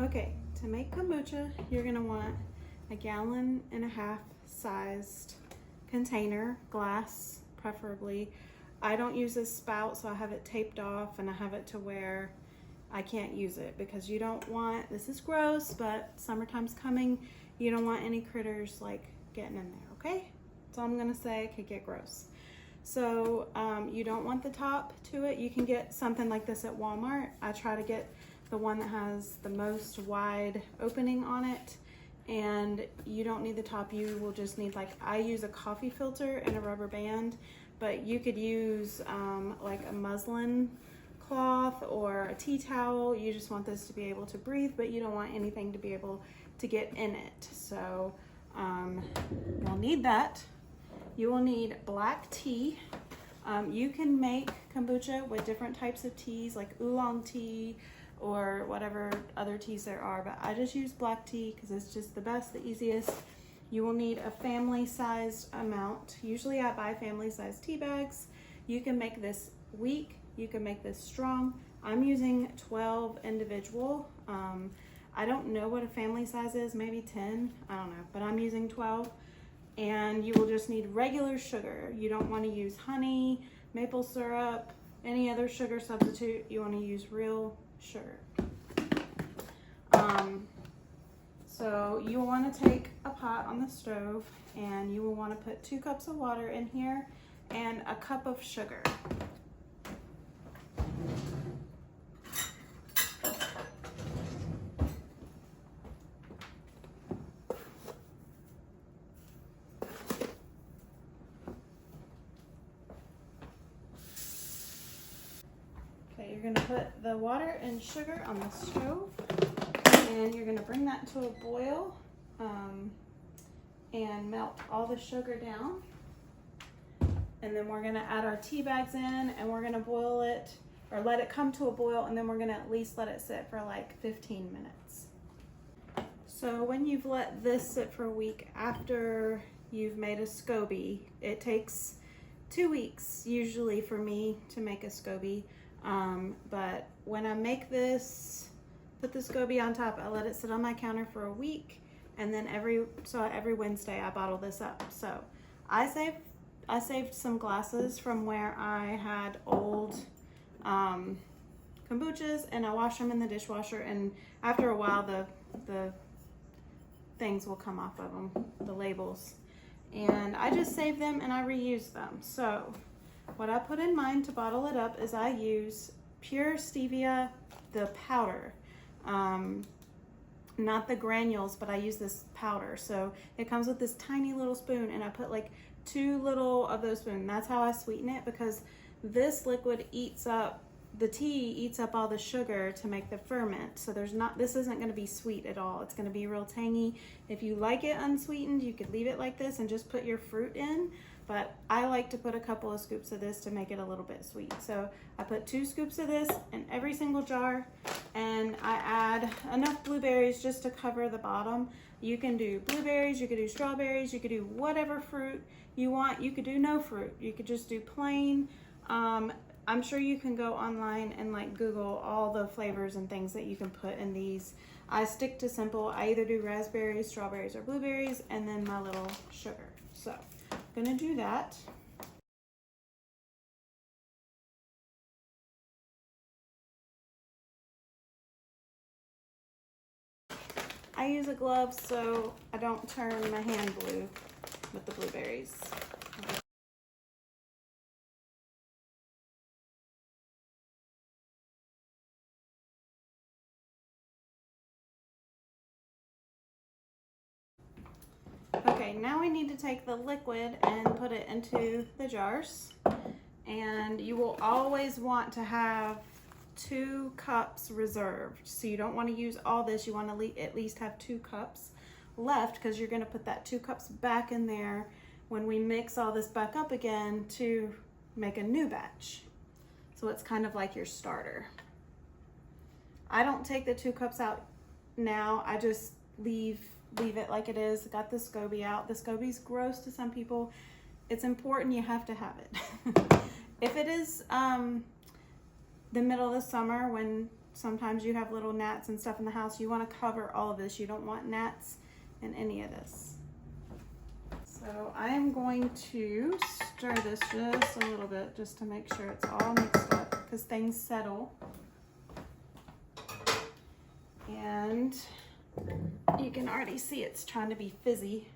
Okay, to make kombucha, you're gonna want a 1.5 gallon sized container, glass preferably. I don't use this spout, so I have it taped off and I have it to where I can't use it because you don't want, this is gross, but summertime's coming, you don't want any critters like getting in there, okay? That's all I'm gonna say, it could get gross. So you don't want the top to it. You can get something like this at Walmart. I try to get the one that has the most wide opening on it, and you don't need the top. You will just need, like, I use a coffee filter and a rubber band, but you could use like a muslin cloth or a tea towel. You just want this to be able to breathe, but you don't want anything to be able to get in it. So you'll need that. You will need black tea. You can make kombucha with different types of teas, like oolong tea or whatever other teas there are, but I just use black tea because it's just the best, the easiest. You will need a family-sized amount. Usually I buy family-sized tea bags. You can make this weak, you can make this strong. I'm using 12 individual. I don't know what a family size is, maybe 10, I don't know, but I'm using 12. And you will just need regular sugar. You don't want to use honey, maple syrup, any other sugar substitute. You want to use real sugar. So you will want to take a pot on the stove and you will want to put 2 cups of water in here and a cup of sugar. You're going to put the water and sugar on the stove, and you're going to bring that to a boil and melt all the sugar down. And then we're going to add our tea bags in, and we're going to boil it, or let it come to a boil, and then we're going to at least let it sit for like 15 minutes. So when you've let this sit for a week after you've made a SCOBY, it takes 2 weeks usually for me to make a SCOBY. But when I make this, put the SCOBY on top, I let it sit on my counter for a week, and then every Wednesday I bottle this up. So I saved some glasses from where I had old kombuchas, and I wash them in the dishwasher, and after a while the things will come off of them, the labels, and I just save them and I reuse them. So what I put in mine to bottle it up is I use pure stevia, the powder, not the granules, but I use this powder. So it comes with this tiny little spoon, and I put like 2 little of those spoons. That's how I sweeten it, because this liquid eats up, the tea eats up all the sugar to make the ferment. So this isn't going to be sweet at all. It's going to be real tangy. If you like it unsweetened, you could leave it like this and just put your fruit in. But I like to put a couple of scoops of this to make it a little bit sweet. So I put 2 scoops of this in every single jar, and I add enough blueberries just to cover the bottom. You can do blueberries, you could do strawberries, you could do whatever fruit you want. You could do no fruit. You could just do plain. I'm sure you can go online and like Google all the flavors and things that you can put in these. I stick to simple. I either do raspberries, strawberries, or blueberries, and then my little sugar. So I'm gonna do that. I use a glove so I don't turn my hand blue with the blueberries. Okay, now we need to take the liquid and put it into the jars. And you will always want to have 2 cups reserved. So you don't want to use all this. You want to at least have 2 cups left, because you're going to put that 2 cups back in there when we mix all this back up again to make a new batch. So it's kind of like your starter. I don't take the 2 cups out now. I just leave it like it is. Got the SCOBY out. The SCOBY's gross to some people. It's important, you have to have it. If it is the middle of the summer when sometimes you have little gnats and stuff in the house. You want to cover all of this. You don't want gnats in any of this. So I am going to stir this just a little bit just to make sure it's all mixed up because things settle. And you can already see it's trying to be fizzy.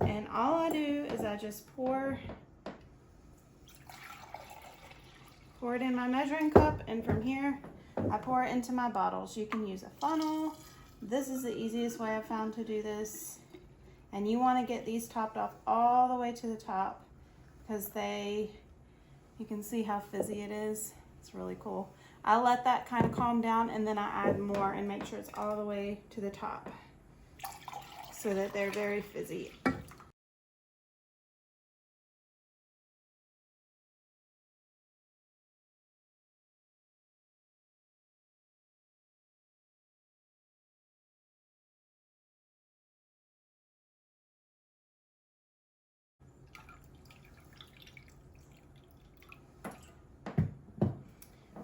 And all I do is I just pour it in my measuring cup, and from here I pour it into my bottles. You can use a funnel. This is the easiest way I've found to do this. And you want to get these topped off all the way to the top because you can see how fizzy it is. It's really cool. I let that kind of calm down and then I add more and make sure it's all the way to the top so that they're very fizzy.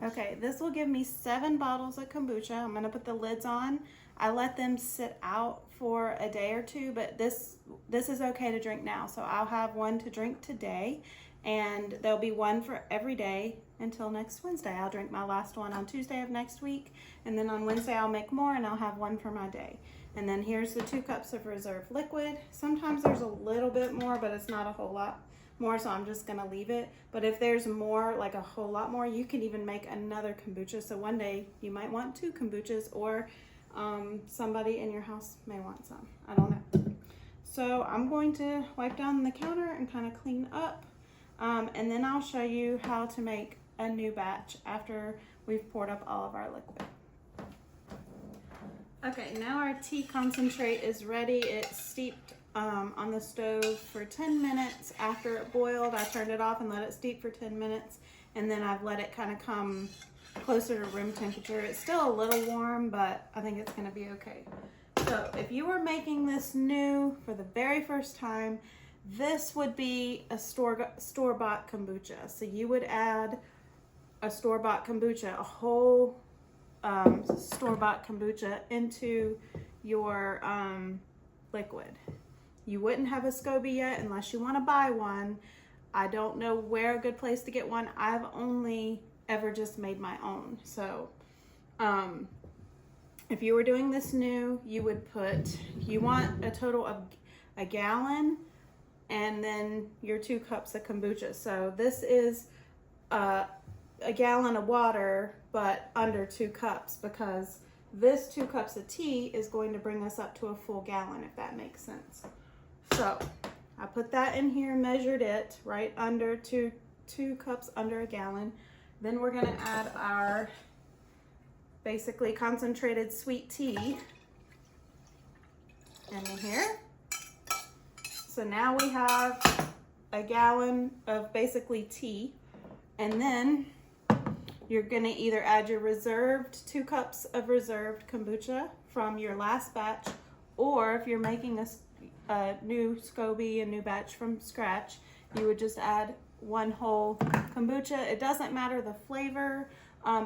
Okay, this will give me 7 bottles of kombucha. I'm gonna put the lids on. I let them sit out for a day or two, but this is okay to drink now. So I'll have one to drink today, and there'll be one for every day until next Wednesday. I'll drink my last one on Tuesday of next week, and then on Wednesday I'll make more and I'll have one for my day. And then here's the 2 cups of reserve liquid. Sometimes there's a little bit more, but it's not a whole lot more, so I'm just gonna leave it. But if there's more, like a whole lot more, you can even make another kombucha. So one day you might want 2 kombuchas, or somebody in your house may want some. I don't know. So I'm going to wipe down the counter and kind of clean up, and then I'll show you how to make a new batch after we've poured up all of our liquid. Okay, now our tea concentrate is ready. It's steeped on the stove for 10 minutes. After it boiled, I turned it off and let it steep for 10 minutes, and then I've let it kind of come closer to room temperature. It's still a little warm, but I think it's gonna be okay. So if you were making this new for the very first time, this would be a store-bought kombucha. So you would add a store-bought kombucha, a whole store-bought kombucha into your liquid. You wouldn't have a SCOBY yet unless you want to buy one. I don't know where a good place to get one. I've only ever just made my own. So if you were doing this new, you want a total of a gallon and then your 2 cups of kombucha. So this is a gallon of water, but under 2 cups, because this 2 cups of tea is going to bring us up to a full gallon, if that makes sense. So I put that in here, measured it right under two cups under a gallon. Then we're gonna add our basically concentrated sweet tea in here. So now we have a gallon of basically tea, and then you're gonna either add your reserved 2 cups of reserved kombucha from your last batch, or if you're making a new SCOBY, a new batch from scratch, you would just add 1 whole kombucha. It doesn't matter the flavor.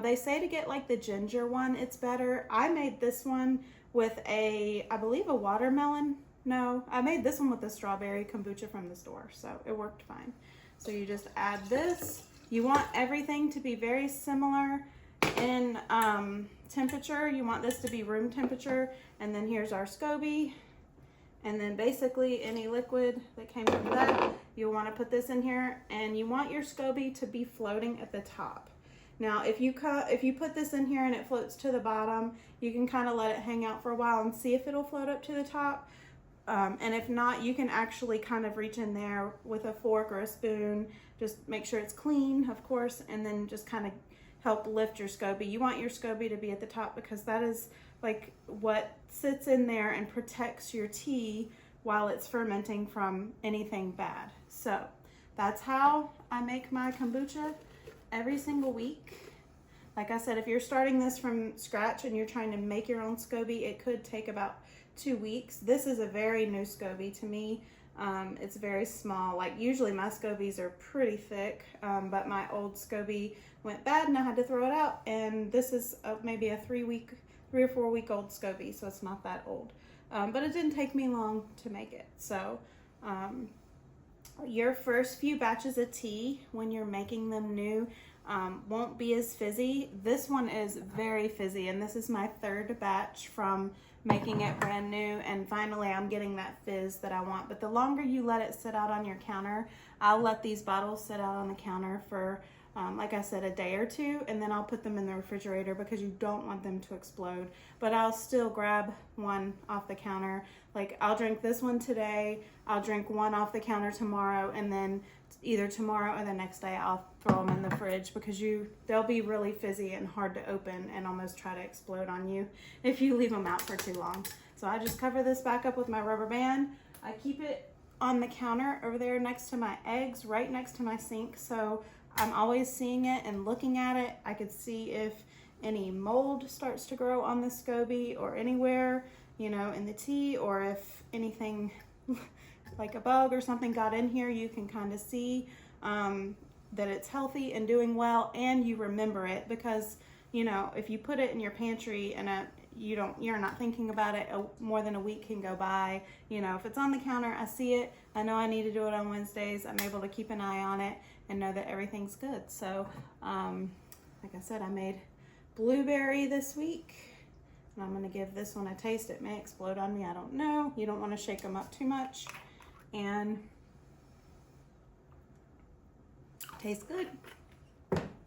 They say to get like the ginger one, it's better. I made this one with I believe a watermelon. No, I made this one with the strawberry kombucha from the store, so it worked fine. So you just add this. You want everything to be very similar in temperature. You want this to be room temperature. And then here's our SCOBY. And then basically any liquid that came from that, you'll want to put this in here, and you want your SCOBY to be floating at the top. Now, if you put this in here and it floats to the bottom, you can kind of let it hang out for a while and see if it'll float up to the top. And if not, you can actually kind of reach in there with a fork or a spoon. Just make sure it's clean, of course, and then just kind of help lift your SCOBY. You want your SCOBY to be at the top because that is like what sits in there and protects your tea while it's fermenting from anything bad. So that's how I make my kombucha every single week. Like I said, if you're starting this from scratch and you're trying to make your own SCOBY, it could take about 2 weeks. This is a very new SCOBY to me. It's very small. Like usually my scobies are pretty thick, but my old SCOBY went bad and I had to throw it out. And this is maybe a 3 or 4 week old SCOBY, so it's not that old. But it didn't take me long to make it. So your first few batches of tea, when you're making them new, won't be as fizzy. This one is very fizzy, and this is my 3rd batch from making it brand new, and finally I'm getting that fizz that I want. But the longer you let it sit out on your counter, I'll let these bottles sit out on the counter for like I said, a day or 2, and then I'll put them in the refrigerator because you don't want them to explode. But I'll still grab one off the counter. Like I'll drink this one today, I'll drink one off the counter tomorrow, and then either tomorrow or the next day I'll throw them in the fridge because they'll be really fizzy and hard to open and almost try to explode on you if you leave them out for too long. So I just cover this back up with my rubber band. I keep it on the counter over there next to my eggs, right next to my sink, so I'm always seeing it and looking at it. I could see if any mold starts to grow on the SCOBY or anywhere, you know, in the tea, or if anything like a bug or something got in here. You can kind of see that it's healthy and doing well, and you remember it because, you know, if you put it in your pantry and you're not thinking about it, more than a week can go by. You know, if it's on the counter, I see it, I know I need to do it on Wednesdays, I'm able to keep an eye on it and know that everything's good. So like I said, I made blueberry this week, and I'm gonna give this one a taste. It may explode on me, I don't know. You don't want to shake them up too much, and tastes good.